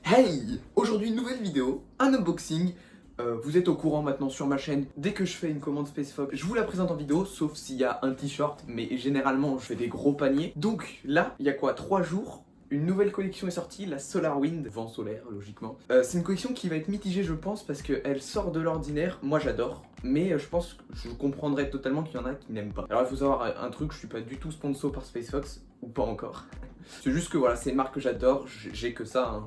Hey! Aujourd'hui une nouvelle vidéo, un unboxing. Vous êtes au courant maintenant sur ma chaîne, dès que je fais une commande SpaceFox, je vous la présente en vidéo, sauf s'il y a un t-shirt, mais généralement je fais des gros paniers. Donc là, il y a quoi, 3 jours, une nouvelle collection est sortie, la SolarWind, vent solaire logiquement. C'est une collection qui va être mitigée je pense, parce qu'elle sort de l'ordinaire, moi j'adore, mais je pense que je comprendrais totalement qu'il y en a qui n'aiment pas. Alors il faut savoir un truc, je suis pas du tout sponsor par SpaceFox, ou pas encore. C'est juste que voilà, c'est une marque que j'adore, j'ai que ça, hein.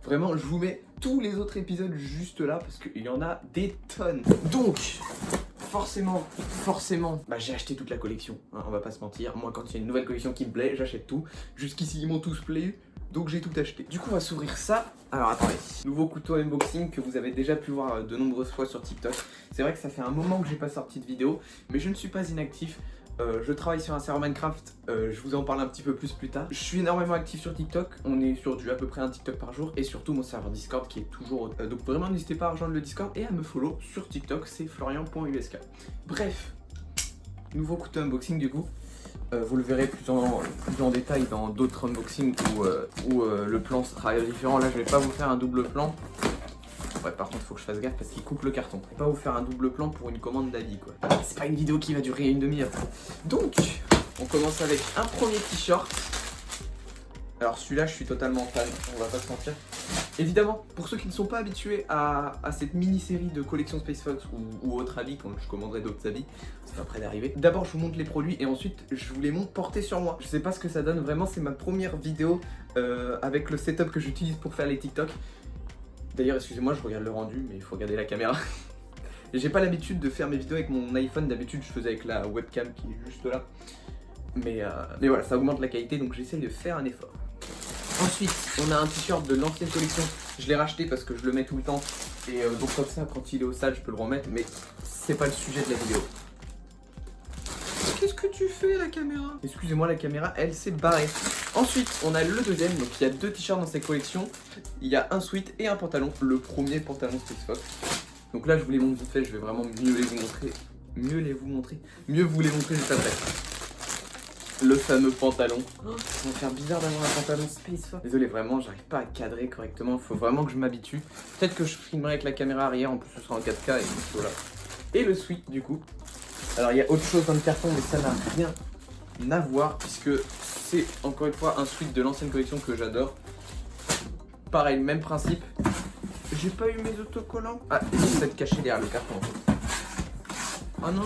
Vraiment, je vous mets tous les autres épisodes juste là parce qu'il y en a des tonnes. Donc, forcément, bah, j'ai acheté toute la collection, hein, on va pas se mentir. Moi, quand il y a une nouvelle collection qui me plaît, j'achète tout. Jusqu'ici, ils m'ont tous plu, donc j'ai tout acheté. Du coup, on va s'ouvrir ça. Alors, attendez. Nouveau couteau unboxing que vous avez déjà pu voir de nombreuses fois sur TikTok. C'est vrai que ça fait un moment que j'ai pas sorti de vidéo, mais je ne suis pas inactif. Je travaille sur un serveur Minecraft, je vous en parle un petit peu plus tard. Je suis énormément actif sur TikTok, on est sur du à peu près un TikTok par jour. Et surtout mon serveur Discord qui est toujours... donc vraiment n'hésitez pas à rejoindre le Discord et à me follow sur TikTok, c'est florian.usk. Bref, nouveau couteau unboxing du coup. Vous le verrez plus en détail dans d'autres unboxings où le plan sera différent. Là je vais pas vous faire un double plan. Ouais, par contre, faut que je fasse gaffe parce qu'il coupe le carton. Je vais pas vous faire un double plan pour une commande d'avis, quoi. C'est pas une vidéo qui va durer une demi-heure. Donc, on commence avec un premier t-shirt. Alors, celui-là, je suis totalement fan, on va pas se mentir. Évidemment, pour ceux qui ne sont pas habitués à cette mini-série de collection SpaceFox ou autres habits, quand je commanderai d'autres habits, c'est pas près d'arriver. D'abord, je vous montre les produits et ensuite, je vous les montre portés sur moi. Je sais pas ce que ça donne, vraiment, c'est ma première vidéo avec le setup que j'utilise pour faire les TikTok. D'ailleurs, excusez-moi, je regarde le rendu, mais il faut regarder la caméra. Et j'ai pas l'habitude de faire mes vidéos avec mon iPhone, d'habitude je faisais avec la webcam qui est juste là. Mais voilà, ça augmente la qualité, donc j'essaye de faire un effort. Ensuite, on a un t-shirt de l'ancienne collection. Je l'ai racheté parce que je le mets tout le temps. Et donc comme ça, quand il est au sale, je peux le remettre, mais c'est pas le sujet de la vidéo. Qu'est-ce que tu fais la caméra? Excusez-moi, la caméra, elle s'est barrée. Ensuite, on a le deuxième, donc il y a 2 t-shirts dans cette collection. Il y a un sweat et un pantalon, le premier pantalon SpaceFox. Donc là, je vous les montre vite fait, je vais vraiment mieux vous les montrer juste après. Le fameux pantalon. Oh, ça va faire bizarre d'avoir un pantalon SpaceFox. Désolé, vraiment, j'arrive pas à cadrer correctement, faut vraiment que je m'habitue. Peut-être que je filmerai avec la caméra arrière, en plus ce sera en 4K et voilà. Et le sweat, du coup. Alors il y a autre chose dans le carton, mais ça n'a rien à voir puisque c'est encore une fois un sweat de l'ancienne collection que j'adore. Pareil, même principe. J'ai pas eu mes autocollants. Ah, ils vont peut-être cachés derrière le carton. Oh non.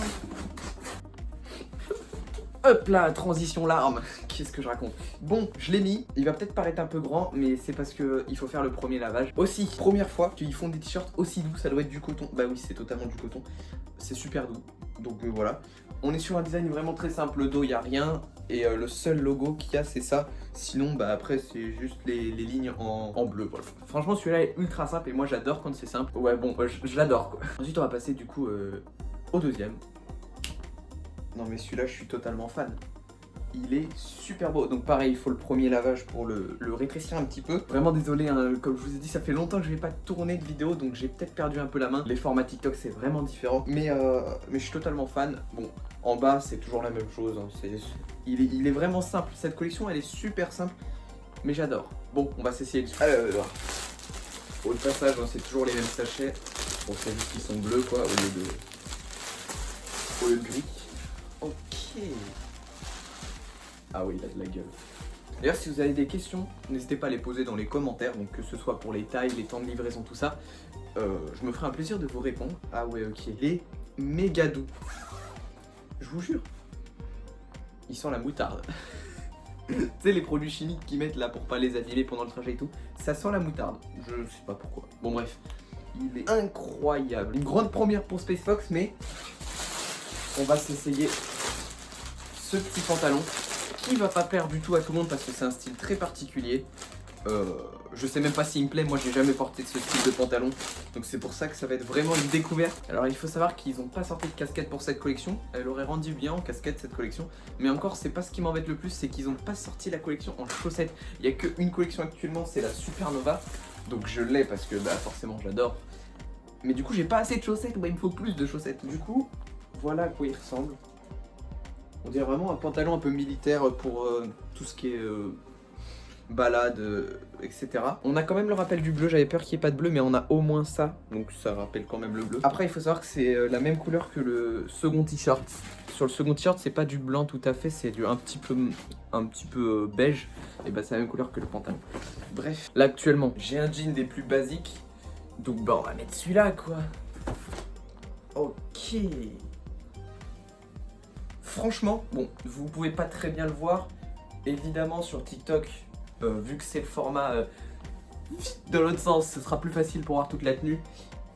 Hop là, transition larme. Qu'est-ce que je raconte? Bon, je l'ai mis. Il va peut-être paraître un peu grand, mais c'est parce que il faut faire le premier lavage. Aussi, première fois qu'ils font des t-shirts aussi doux, ça doit être du coton. Bah oui, c'est totalement du coton. C'est super doux. Donc voilà. On est sur un design vraiment très simple. Le dos, il n'y a rien. Et le seul logo qu'il y a, c'est ça. Sinon, bah après, c'est juste les lignes en bleu. Voilà. Franchement, celui-là est ultra simple et moi, j'adore quand c'est simple. Ouais, bon, je l'adore quoi. Ensuite, on va passer du coup au deuxième. Non, mais celui-là, je suis totalement fan. Il est super beau. Donc pareil, il faut le premier lavage pour le rétrécir un petit peu. Vraiment désolé, hein, comme je vous ai dit, ça fait longtemps que je vais pas tourner de vidéo, donc j'ai peut-être perdu un peu la main. Les formats TikTok, c'est vraiment différent. Mais je suis totalement fan. Bon, en bas, c'est toujours la même chose. Hein. Il est vraiment simple. Cette collection, elle est super simple, mais j'adore. Bon, on va s'essayer dessus. Alors, au passage, hein, c'est toujours les mêmes sachets. Bon, c'est juste qu'ils sont bleus, quoi, au lieu de gris. Ok. Ah oui, il a de la gueule. D'ailleurs, si vous avez des questions, n'hésitez pas à les poser dans les commentaires, donc que ce soit pour les tailles, les temps de livraison, tout ça. Je me ferai un plaisir de vous répondre. Ah ouais, ok. Il est méga doux. Je vous jure. Il sent la moutarde. Tu sais, les produits chimiques qu'ils mettent là pour pas les abîmer pendant le trajet et tout, ça sent la moutarde. Je sais pas pourquoi. Bon bref, il est incroyable. Une grande première pour SpaceFox, mais on va s'essayer ce petit pantalon qui va pas plaire du tout à tout le monde parce que c'est un style très particulier. Je sais même pas s'il me plaît, moi j'ai jamais porté ce style de pantalon, donc c'est pour ça que ça va être vraiment une découverte. Alors il faut savoir qu'ils ont pas sorti de casquette pour cette collection, elle aurait rendu bien en casquette cette collection, mais encore c'est pas ce qui m'embête le plus, c'est qu'ils ont pas sorti la collection en chaussettes. Il y a qu'une collection actuellement, c'est la Supernova, donc je l'ai parce que bah forcément j'adore. Mais du coup j'ai pas assez de chaussettes, bah, il me faut plus de chaussettes. Du coup, voilà à quoi il ressemble. On dirait vraiment un pantalon un peu militaire pour tout ce qui est balade, etc. On a quand même le rappel du bleu, j'avais peur qu'il n'y ait pas de bleu, mais on a au moins ça, donc ça rappelle quand même le bleu. Après, il faut savoir que c'est la même couleur que le second t-shirt. Sur le second t-shirt, c'est pas du blanc tout à fait, c'est du un petit peu beige, et bah c'est la même couleur que le pantalon. Bref, là actuellement, j'ai un jean des plus basiques, donc bah on va mettre celui-là quoi. Ok. Franchement, bon, vous pouvez pas très bien le voir. Évidemment sur TikTok, vu que c'est le format de l'autre sens, ce sera plus facile pour voir toute la tenue.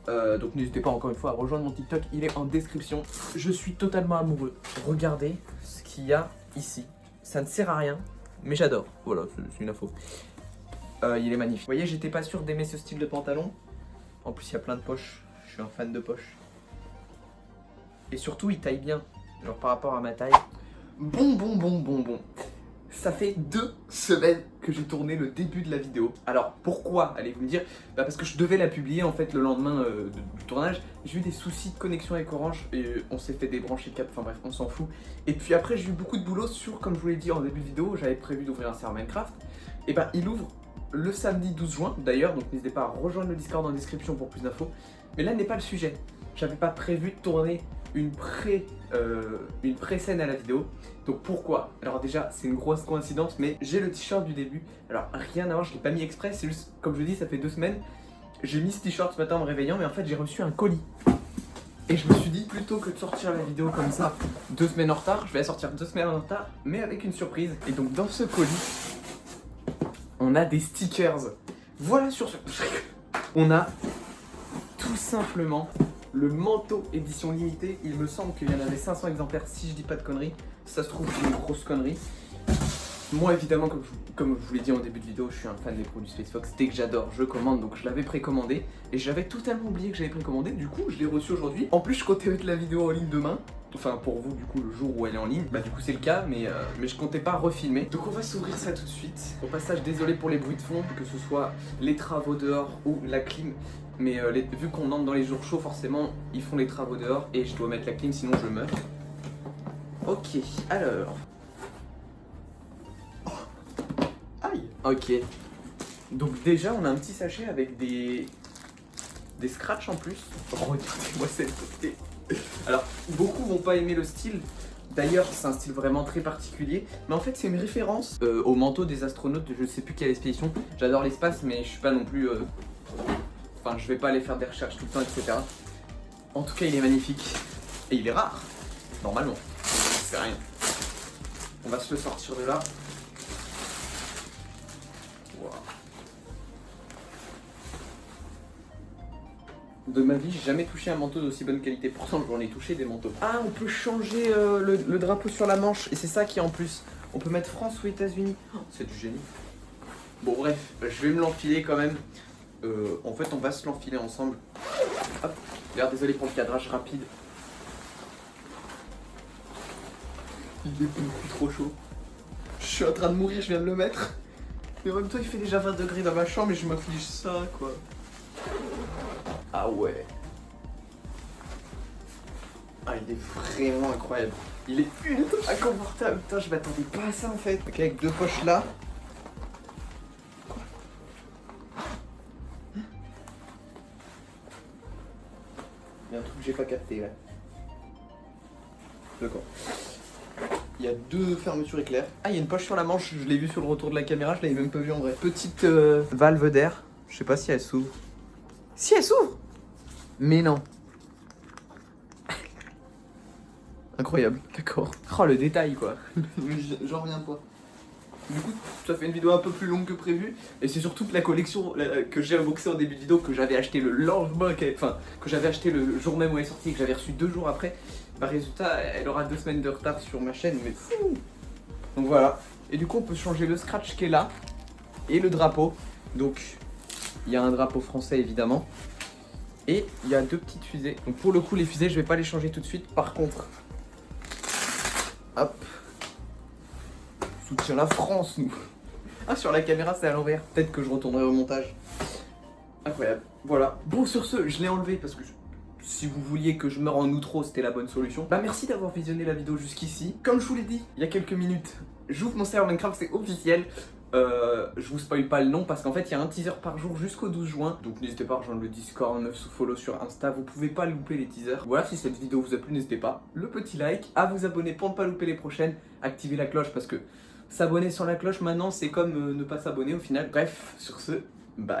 Donc n'hésitez pas encore une fois à rejoindre mon TikTok, il est en description. Je suis totalement amoureux. Regardez ce qu'il y a ici. Ça ne sert à rien, mais j'adore. Voilà, c'est une info. Il est magnifique. Vous voyez, j'étais pas sûr d'aimer ce style de pantalon. En plus, il y a plein de poches. Je suis un fan de poches. Et surtout, il taille bien. Genre par rapport à ma taille. Bon. Ça fait 2 semaines que j'ai tourné le début de la vidéo. Alors pourquoi, allez-vous me dire? Bah parce que je devais la publier en fait le lendemain du tournage. J'ai eu des soucis de connexion avec Orange et on s'est fait débrancher le câble, enfin bref, on s'en fout. Et puis après j'ai eu beaucoup de boulot sur, comme je vous l'ai dit en début de vidéo, j'avais prévu d'ouvrir un serveur Minecraft. Et bah il ouvre le samedi 12 juin d'ailleurs, donc n'hésitez pas à rejoindre le Discord en description pour plus d'infos. Mais là n'est pas le sujet. J'avais pas prévu de tourner une pré-scène à la vidéo. Donc pourquoi? Alors déjà c'est une grosse coïncidence, mais j'ai le t-shirt du début. Alors rien à voir, je l'ai pas mis exprès, c'est juste comme je dis ça fait 2 semaines. J'ai mis ce t-shirt ce matin en me réveillant, mais en fait j'ai reçu un colis. Et je me suis dit plutôt que de sortir la vidéo comme ça 2 semaines en retard, je vais la sortir 2 semaines en retard, mais avec une surprise. Et donc dans ce colis, on a des stickers. Voilà sur ce... On a tout simplement le manteau édition limitée. Il me semble qu'il y en avait 500 exemplaires si je dis pas de conneries. Ça se trouve c'est une grosse connerie. Moi évidemment comme je vous l'ai dit en début de vidéo, je suis un fan des produits SpaceFox. Dès que j'adore, je commande, donc je l'avais précommandé. Et j'avais totalement oublié que j'avais précommandé, du coup je l'ai reçu aujourd'hui. En plus je comptais mettre la vidéo en ligne demain. Enfin pour vous du coup le jour où elle est en ligne. Bah du coup c'est le cas, mais je comptais pas refilmer. Donc on va s'ouvrir ça tout de suite. Au passage désolé pour les bruits de fond, que ce soit les travaux dehors ou la clim. Mais vu qu'on entre dans les jours chauds, forcément, ils font les travaux dehors et je dois mettre la clim, sinon je meurs. Ok, alors... Oh. Aïe. Ok. Donc déjà, on a un petit sachet avec des scratchs en plus. Regardez-moi cette beauté. Alors, beaucoup vont pas aimer le style. D'ailleurs, c'est un style vraiment très particulier. Mais en fait, c'est une référence au manteau des astronautes de je sais plus quelle expédition. J'adore l'espace, mais je suis pas non plus... Enfin, je vais pas aller faire des recherches tout le temps, etc. En tout cas, il est magnifique. Et il est rare, normalement. C'est rien. On va se le sortir de là. Wow. De ma vie, j'ai jamais touché un manteau d'aussi bonne qualité. Pourtant, j'en ai touché des manteaux. Ah, on peut changer le drapeau sur la manche. Et c'est ça qui est en plus. On peut mettre France ou États-Unis. Oh, c'est du génie. Bon, bref, je vais me l'enfiler quand même. En fait, on va se l'enfiler ensemble. Hop. D'ailleurs, désolé pour le cadrage rapide. Il est plus trop chaud. Je suis en train de mourir, je viens de le mettre. Mais en même temps, il fait déjà 20 degrés dans ma chambre et je m'inflige ça, quoi. Ah ouais. Ah, il est vraiment incroyable. Il est ultra confortable. Putain, je m'attendais pas à ça en fait. Ok, avec 2 poches là. Il y a un truc que j'ai pas capté là. D'accord. Il y a 2 fermetures éclairs. Ah, il y a une poche sur la manche, je l'ai vu sur le retour de la caméra, je l'avais même pas vu en vrai. Petite valve d'air. Je sais pas si elle s'ouvre. Si elle s'ouvre! Mais non. Incroyable, d'accord. Oh le détail quoi. J'en reviens pas. Du coup, ça fait une vidéo un peu plus longue que prévu. Et c'est surtout que la collection que j'ai unboxée en début de vidéo, que j'avais acheté le lendemain, enfin, que j'avais acheté le jour même où elle est sortie et que j'avais reçu 2 jours après, bah résultat, elle aura 2 semaines de retard sur ma chaîne, mais fou. Donc voilà. Et du coup, on peut changer le scratch qui est là et le drapeau. Donc, il y a un drapeau français évidemment. Et il y a 2 petites fusées. Donc pour le coup, les fusées, je vais pas les changer tout de suite. Par contre, hop. Soutient la France, nous. Ah, sur la caméra, c'est à l'envers. Peut-être que je retournerai au montage. Incroyable. Voilà. Bon, sur ce, je l'ai enlevé parce que si vous vouliez que je meure en outro, c'était la bonne solution. Bah, merci d'avoir visionné la vidéo jusqu'ici. Comme je vous l'ai dit il y a quelques minutes, j'ouvre mon serveur Minecraft, c'est officiel. Je vous spoil pas le nom parce qu'en fait il y a un teaser par jour jusqu'au 12 juin. Donc n'hésitez pas à rejoindre le Discord, me follow sur Insta, vous pouvez pas louper les teasers. Voilà, si cette vidéo vous a plu, n'hésitez pas, le petit like, à vous abonner pour ne pas louper les prochaines, activer la cloche parce que s'abonner sans la cloche maintenant c'est comme ne pas s'abonner au final. Bref, sur ce, bye.